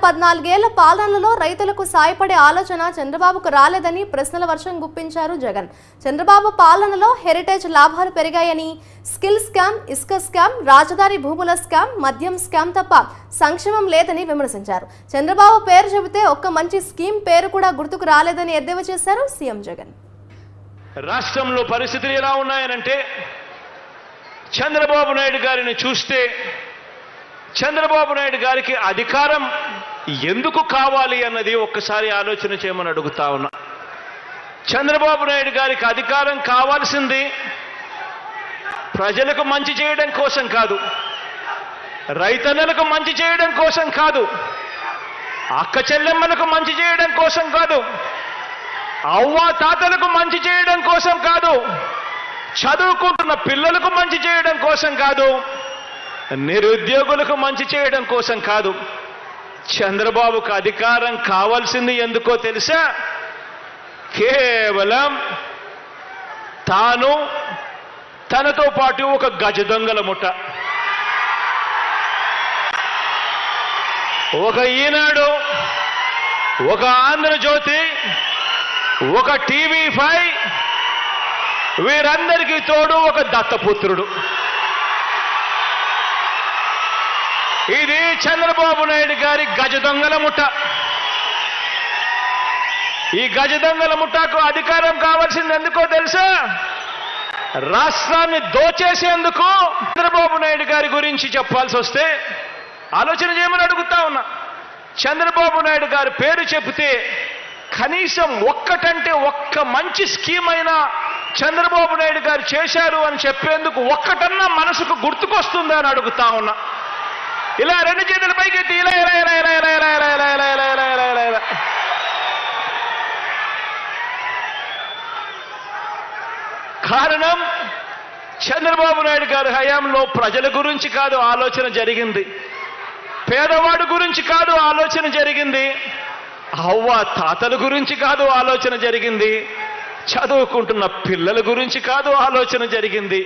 14 ఏళ్ల పాలనలో రైతులకు సాయపడే ఆలోచన చంద్రబాబుకు రాలేదని ప్రశ్నల వర్షం గుప్పించారు జగన్. చంద్రబాబు పాలనలో హెరిటేజ్ లాభాలు పెరిగాయని, స్కిల్ స్కామ్, ఇసుక స్కామ్, రాజధాని భూముల స్కామ్, మద్యం స్కామ్ తప్ప సంక్షేమం లేదని విమర్శించారు. చంద్రబాబు పేరు చెబితే ఒక్క మంచి స్కీమ్ పేరు కూడా గుర్తుకు రాలేదని ఎద్దేవా చేశారు సీఎం జగన్. రాష్ట్రంలో పరిస్థితులు ఎలా ఉన్నాయనంటే, చంద్రబాబు నాయుడు గారిని చూస్తే చంద్రబాబు నాయుడు గారికి అధికారం ఎందుకు కావాలి అన్నది ఒక్కసారి ఆలోచన చేయమని అడుగుతా ఉన్నా. చంద్రబాబు నాయుడు గారికి అధికారం కావాల్సింది ప్రజలకు మంచి చేయడం కోసం కాదు, రైతన్నలకు మంచి చేయడం కోసం కాదు, అక్క చెల్లెమ్మలకు మంచి చేయడం కోసం కాదు, అవ్వ తాతలకు మంచి చేయడం కోసం కాదు, చదువుకుంటున్న పిల్లలకు మంచి చేయడం కోసం కాదు, నిరుద్యోగులకు మంచి చేయడం కోసం కాదు. చంద్రబాబుకు అధికారం కావాల్సింది ఎందుకో తెలుసా? కేవలం తాను, తనతో పాటు ఒక గజ దొంగల ముఠ, ఒక ఈనాడు, ఒక ఆంధ్రజ్యోతి, ఒక టీవీ5, వీరందరికీ తోడు ఒక దత్తపుత్రుడు. ఇది చంద్రబాబు నాయుడు గారి గజ దొంగల ముఠ. ఈ గజ దొంగల ముఠకు అధికారం కావాల్సింది ఎందుకో తెలుసా? రాష్ట్రాన్ని దోచేసేందుకు. చంద్రబాబు నాయుడు గారి గురించి చెప్పాల్సి వస్తే ఆలోచన చేయమని అడుగుతా ఉన్నా. చంద్రబాబు నాయుడు గారి పేరు చెబితే కనీసం ఒక్కటంటే ఒక్క మంచి స్కీమ్ అయినా చంద్రబాబు నాయుడు గారు చేశారు అని చెప్పేందుకు ఒక్కటన్నా మనసుకు గుర్తుకొస్తుందా అని అడుగుతా ఉన్నా. ఇలా రెండు చేతుల పైకెత్తి ఇలా ఇలా ఇలా ఇలా ఇలా ఇలా ఇలా ఇలా ఇలా ఇలా ఇలా ఇలా ఇలా ఇలా. కారణం, చంద్రబాబు నాయుడు గారి హయాంలో ప్రజల గురించి కాదు ఆలోచన జరిగింది, పేదవాడు గురించి కాదు ఆలోచన జరిగింది, అవ్వ తాతల గురించి కాదు ఆలోచన జరిగింది, చదువుకుంటున్న పిల్లల గురించి కాదు ఆలోచన జరిగింది.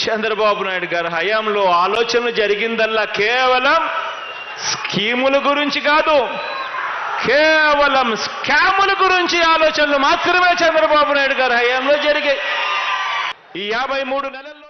చంద్రబాబు నాయుడు గారి హయాంలో ఆలోచన జరిగిందల్లా కేవలం స్కీముల గురించి కాదు, కేవలం స్కాముల గురించి ఆలోచనలు మాత్రమే చంద్రబాబు నాయుడు గారి హయాంలో జరిగాయి. ఈ 53 నెలల్లో